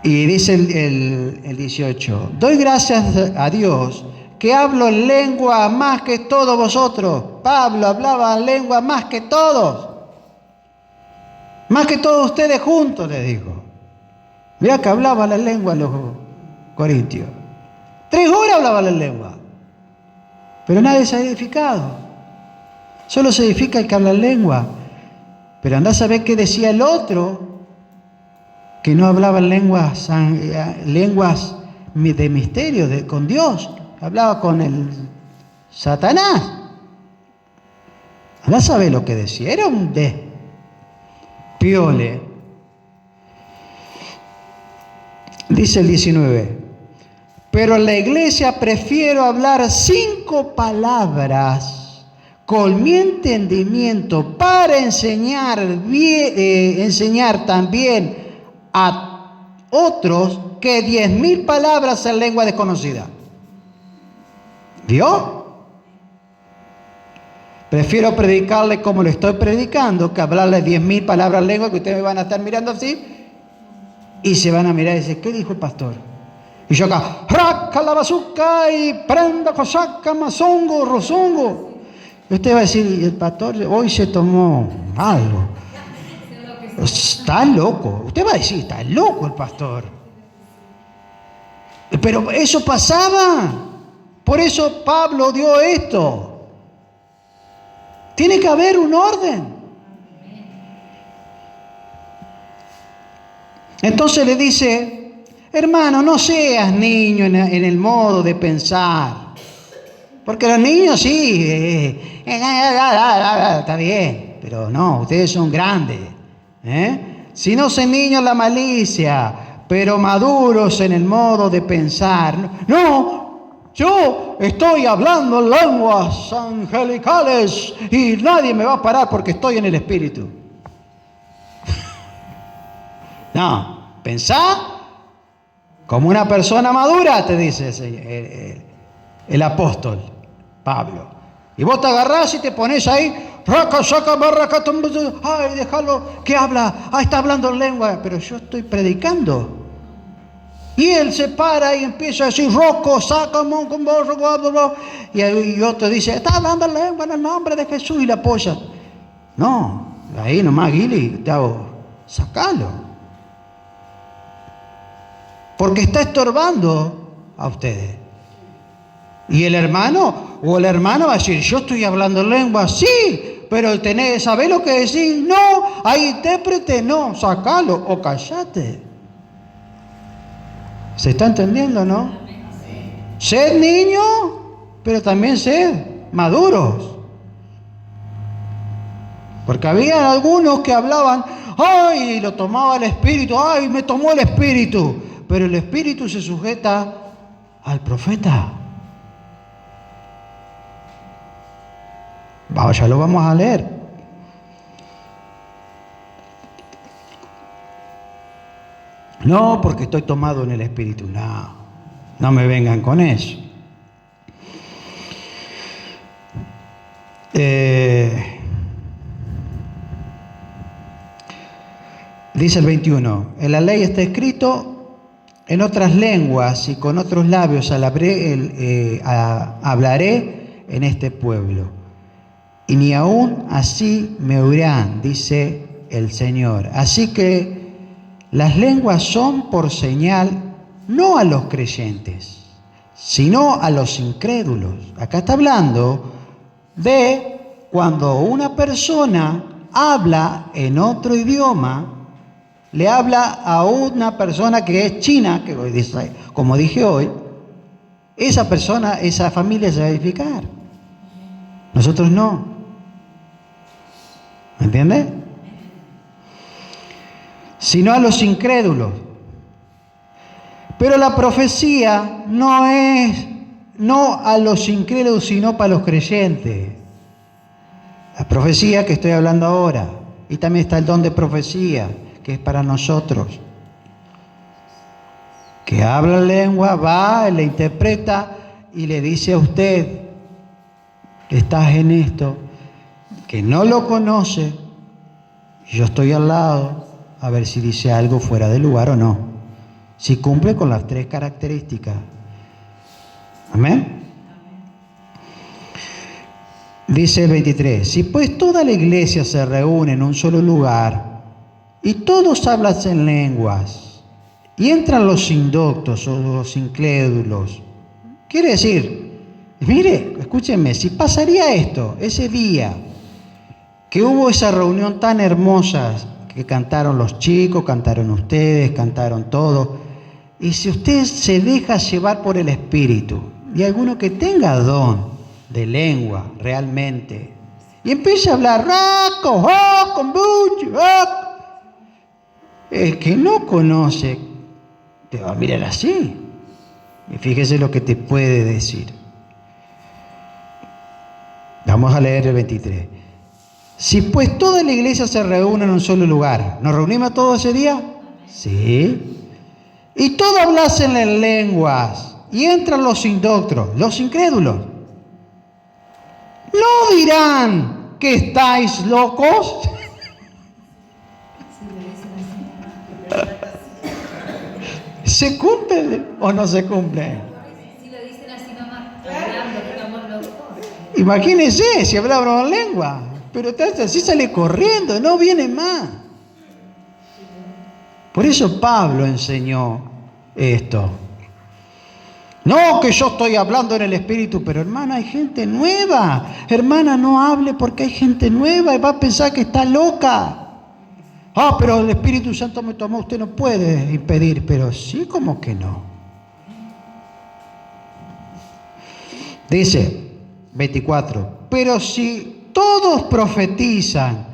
Y dice el 18, doy gracias a Dios que hablo en lengua más que todos vosotros. Pablo hablaba en lengua más que todos. Más que todos ustedes juntos, les dijo. Mirá que hablaba la lengua los corintios. 3 horas hablaban la lengua. Pero nadie se ha edificado. Solo se edifica el que habla en lengua. Pero andá a saber qué decía el otro, que no hablaba en lenguas de misterio, con Dios. Hablaba con el Satanás. Andá a saber lo que decía. Era un despiole. Dice el 19. Pero en la iglesia prefiero hablar 5 palabras con mi entendimiento para enseñar también a otros que 10.000 palabras en lengua desconocida. ¿Vio? Prefiero predicarle como le estoy predicando que hablarle 10.000 palabras en lengua que ustedes me van a estar mirando así y se van a mirar y decir, ¿qué dijo el pastor? Y yo acá, raca la bazuca y prenda cosaca, mazongo, rozongo. Y usted va a decir, el pastor hoy se tomó algo. Está loco. Usted va a decir, está loco el pastor. Pero eso pasaba. Por eso Pablo dio esto. Tiene que haber un orden. Entonces le dice, hermano, no seas niño en el modo de pensar. Porque los niños sí, está bien, pero no, ustedes son grandes. Si no se niños la malicia, pero maduros en el modo de pensar. No, yo estoy hablando en lenguas angelicales y nadie me va a parar porque estoy en el Espíritu. No, pensá como una persona madura, te dice el apóstol Pablo. Y vos te agarrás y te pones ahí, ay, déjalo, ¿qué habla? Ah, está hablando en lengua, pero yo estoy predicando. Y él se para y empieza a decir, Rocco, saca, y otro dice, está hablando en lengua en el nombre de Jesús, y la apoya. No, ahí nomás, Guili, te hago, sacalo. Porque está estorbando a ustedes. Y el hermano o la hermana va a decir, yo estoy hablando en lengua, sí, pero ¿sabés lo que decís? No, hay intérprete, no, sacalo o callate. ¿Se está entendiendo, no? Sed niños, pero también sed maduros. Porque había algunos que hablaban, ay, lo tomaba el Espíritu, ay, me tomó el Espíritu. Pero el Espíritu se sujeta al profeta. Ya lo vamos a leer. No, porque estoy tomado en el Espíritu. No me vengan con eso. Dice el 21, en la ley está escrito, en otras lenguas y con otros labios hablaré en este pueblo. Y ni aún así me oirán, dice el Señor. Así que las lenguas son por señal no a los creyentes, sino a los incrédulos. Acá está hablando de cuando una persona habla en otro idioma, le habla a una persona que es china, que como dije hoy, esa persona, esa familia se va a edificar. Nosotros no. ¿Me entiendes? Sino a los incrédulos. Pero la profecía no es no a los incrédulos, sino para los creyentes. La profecía que estoy hablando ahora. Y también está el don de profecía, que es para nosotros. Que habla lengua, va, le interpreta y le dice a usted, estás en esto, que no lo conoce, yo estoy al lado, a ver si dice algo fuera de lugar o no. Si cumple con las 3 características. Amén. Dice el 23, si pues toda la iglesia se reúne en un solo lugar y todos hablan en lenguas y entran los indoctos o los incrédulos, quiere decir, mire, escúchenme, si pasaría esto, ese día que hubo esa reunión tan hermosa, que cantaron los chicos, cantaron ustedes, cantaron todos, y si usted se deja llevar por el Espíritu, y alguno que tenga don de lengua realmente, y empieza a hablar, el que no conoce te va a mirar así, y fíjese lo que te puede decir. Vamos a leer el 23. Si pues toda la iglesia se reúne en un solo lugar, ¿nos reunimos todos ese día? Sí. Y todos hablasen en lenguas, y entran los indoctos, los incrédulos. ¿No dirán que estáis locos? ¿Se cumple o no se cumple? Si lo dicen así nomás, hablando, que estamos locos. Imagínense si hablaba en lengua, pero así sale corriendo, no viene más. Por eso Pablo enseñó esto. No, que yo estoy hablando en el Espíritu, pero hermana, hay gente nueva. Hermana, no hable porque hay gente nueva y va a pensar que está loca. Ah, pero el Espíritu Santo me tomó, usted no puede impedir, pero sí, como que no. Dice 24, pero si todos profetizan,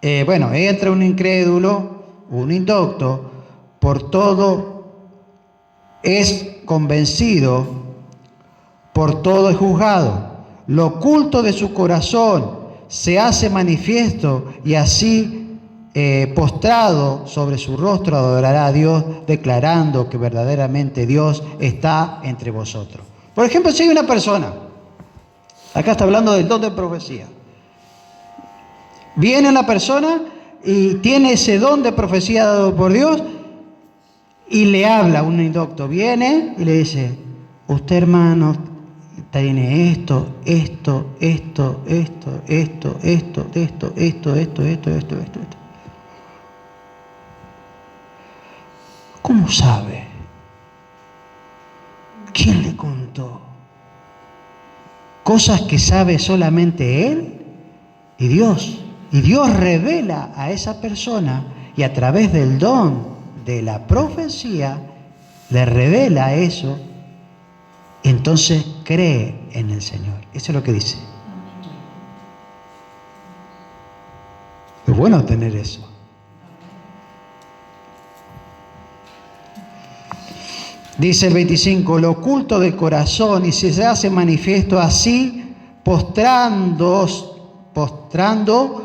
entra un incrédulo, un indocto, por todo es convencido, por todo es juzgado. Lo oculto de su corazón se hace manifiesto y así postrado sobre su rostro adorará a Dios, declarando que verdaderamente Dios está entre vosotros. Por ejemplo, si hay una persona, acá está hablando del don de profecía, viene una persona y tiene ese don de profecía dado por Dios y le habla un indocto, viene y le dice, usted hermano tiene esto. ¿Cómo sabe? ¿Quién le contó? Cosas que sabe solamente él y Dios. Y Dios revela a esa persona y a través del don de la profecía le revela eso. Y entonces cree en el Señor. Eso es lo que dice. Es bueno tener eso. Dice el 25, lo oculto del corazón y se hace manifiesto así, postrando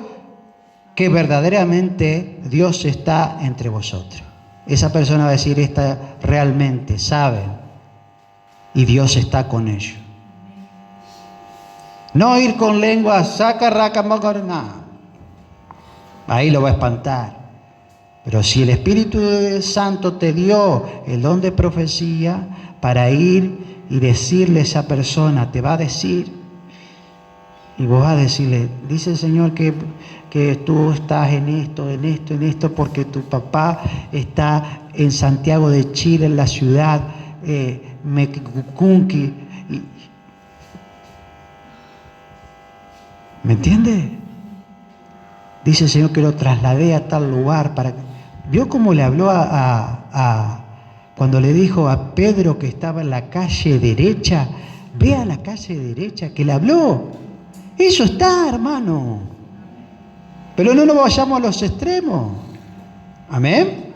que verdaderamente Dios está entre vosotros. Esa persona va a decir, esta realmente sabe y Dios está con ellos. No ir con lengua, saca, raca, nada. Ahí lo va a espantar. Pero si el Espíritu Santo te dio el don de profecía para ir y decirle a esa persona, te va a decir, y vos vas a decirle, dice el Señor que tú estás en esto, porque tu papá está en Santiago de Chile, en la ciudad Mequicunqui. ¿Me entiende? Dice el Señor que lo trasladé a tal lugar para que... ¿Vio cómo le habló cuando le dijo a Pedro que estaba en la calle derecha? Ve a la calle derecha, que le habló. Eso está, hermano. Pero no nos vayamos a los extremos. Amén.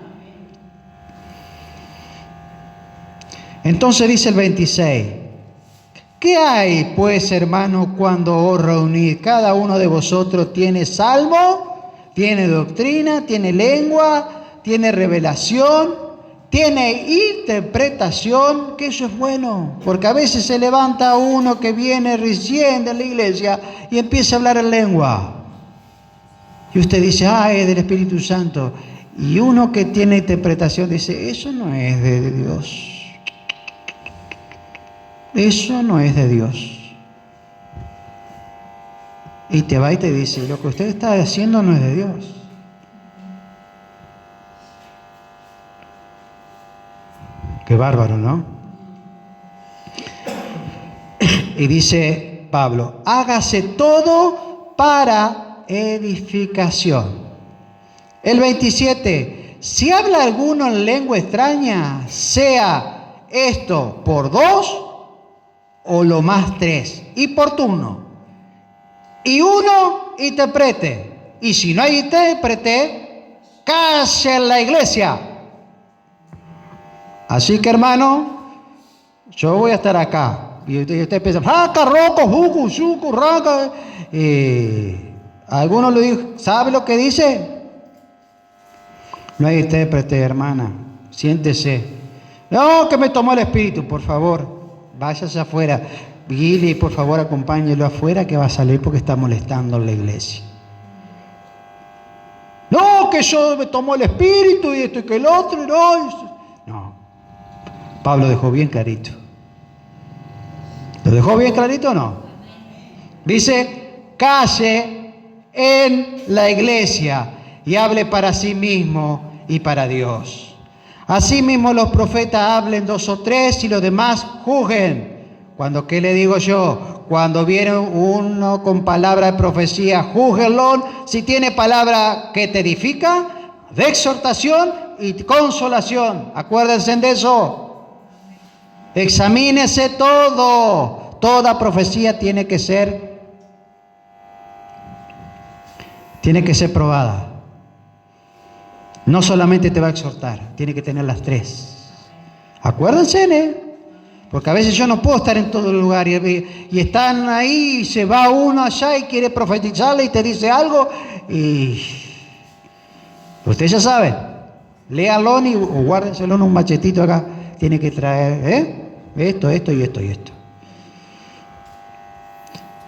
Entonces dice el 26. ¿Qué hay, pues, hermano, cuando os reunís? Cada uno de vosotros tiene salmo, tiene doctrina, tiene lengua, tiene revelación, tiene interpretación, que eso es bueno, porque a veces se levanta uno que viene recién de la iglesia y empieza a hablar en lengua. Y usted dice, es del Espíritu Santo. Y uno que tiene interpretación dice, eso no es de Dios. Eso no es de Dios. Y te va y te dice, lo que usted está haciendo no es de Dios. Qué bárbaro, ¿no? Y dice Pablo, hágase todo para edificación. El 27, si habla alguno en lengua extraña, sea esto por 2 o lo más 3, y por turno. Y uno interprete. Y si no hay intérprete, cállese en la iglesia. Así que, hermano, yo voy a estar acá. Y usted piensa, algunos le dijo, ¿sabe lo que dice? No hay intérprete, hermana. Siéntese. No, que me tomó el espíritu, por favor. Váyase afuera. Guile, por favor, acompáñelo afuera que va a salir porque está molestando en la iglesia. No, que yo me tomó el espíritu y esto y que el otro. No. Pablo dejó bien clarito. ¿Lo dejó bien clarito o no? Dice, calle en la iglesia y hable para sí mismo y para Dios. Asimismo los profetas hablen 2 o 3 y los demás juzguen. Cuando, ¿qué le digo yo? Cuando viene uno con palabra de profecía, júzguenlo. Si tiene palabra que te edifica, de exhortación y consolación. Acuérdense de eso. Examínese todo. Toda profecía tiene que ser probada. No solamente te va a exhortar, tiene que tener las 3. Acuérdense, porque a veces yo no puedo estar en todo lugar y están ahí, y se va uno allá y quiere profetizarle y te dice algo y usted ya sabe, léalo o guárdenselo en un machetito acá, tiene que traer esto y esto.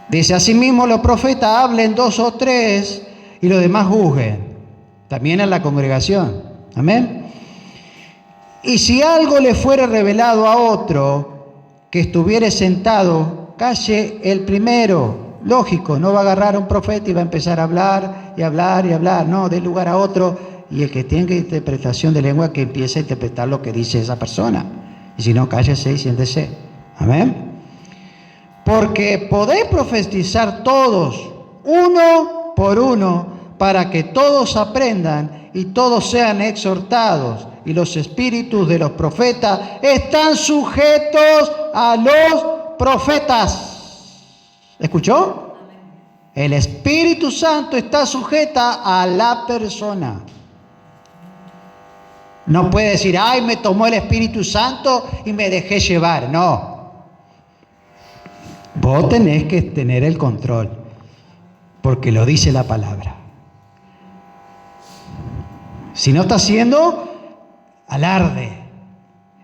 Dice, asimismo los profetas hablen 2 o 3 y los demás juzguen, también en la congregación, amén. Y si algo le fuere revelado a otro que estuviere sentado, calle el primero. Lógico, no va a agarrar a un profeta y va a empezar a hablar y hablar y hablar. No, dé lugar a otro. Y el que tenga interpretación de lengua, que empiece a interpretar lo que dice esa persona. Y si no, cállese y siéntese. Amén. Porque podéis profetizar todos, uno por uno, para que todos aprendan y todos sean exhortados. Y los espíritus de los profetas están sujetos a los profetas. ¿Escuchó? El Espíritu Santo está sujeta a la persona. No puede decir, me tomó el Espíritu Santo y me dejé llevar. No. Vos tenés que tener el control, porque lo dice la palabra. Si no está haciendo alarde,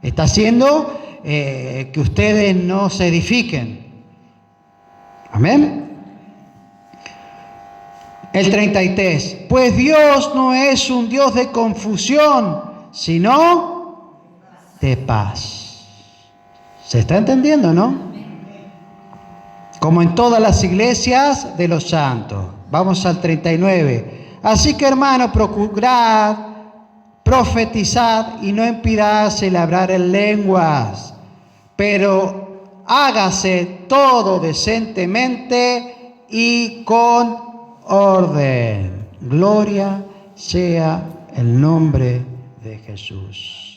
está haciendo que ustedes no se edifiquen. Amén. El 33. Pues Dios no es un Dios de confusión, sino de paz. ¿Se está entendiendo, no? Como en todas las iglesias de los santos. Vamos al 39. Así que, hermanos, procurad profetizad y no impidáis el hablar en lenguas, pero hágase todo decentemente y con orden. Gloria sea el nombre de Jesús.